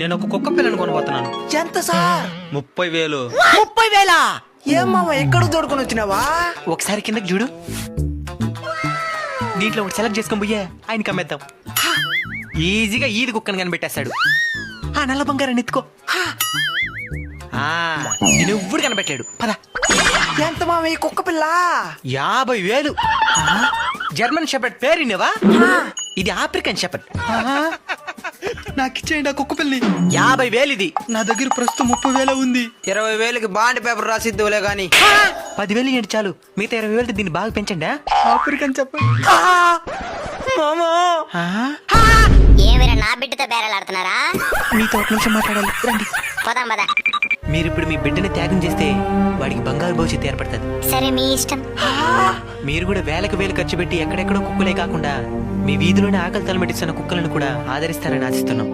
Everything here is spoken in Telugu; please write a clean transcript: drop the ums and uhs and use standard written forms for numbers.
నేను ఒక కుక్క పిల్లని కొనబోతున్నాను. ఎంత సార్? 30,000. 30,000? ఏం మామ ఎక్కడ దొడుకొని వచ్చినావా? ఒకసారి కిందకి చూడు. దీంట్లో ఒకటి సెలెక్ట్ చేసుకొని పోయే ఆయనకి అమ్మేద్దాం. ఈజీగా ఈది కుక్కని కనిపెట్టేస్తాడు. ఆ నల్ల బంగారాన్ని ఎత్తుకో. నేను ఎవ్వడు కనిపెట్టాడు. పద. ఎంత మామ ఈ కుక్క పిల్ల? 50,000. జర్మన్ షెపర్డ్ పేరు విన్నావా? ఇది ఆఫ్రికన్ షెపర్డ్. నాకు ఇచ్చేయండి ఆ కుక్క పిల్లి. 50,000 ఇది. నా దగ్గర ప్రస్తుతం 30,000 ఉంది. 20,000కి బాండ్ పేపర్ రాసిద్దులే గాని. 10,000 ఏంటి చాలు. మిగతా 20,000 దీన్ని బాగా పెంచండి. ఆఫ్రికన్ చెప్పండి. ఏమిరా నా బిడ్డతో బేరలాడుతున్నారా? మీతో ఒక నిమిషం మాట్లాడాలి, రండి. పోదాం పద. మీరు ఇప్పుడు మీ బిడ్డని త్యాగం చేస్తే వాడికి బంగారు భవిష్యత్తు ఏర్పడుతుంది. సరే మీ ఇష్టం. మీరు కూడా వేలకు వేలు ఖర్చు పెట్టి ఎక్కడెక్కడో కుక్కలే కాకుండా మీ వీధిలోనే ఆకలి తలమెట్టిస్తున్న కుక్కలను కూడా ఆదరిస్తారని ఆశిస్తున్నాం.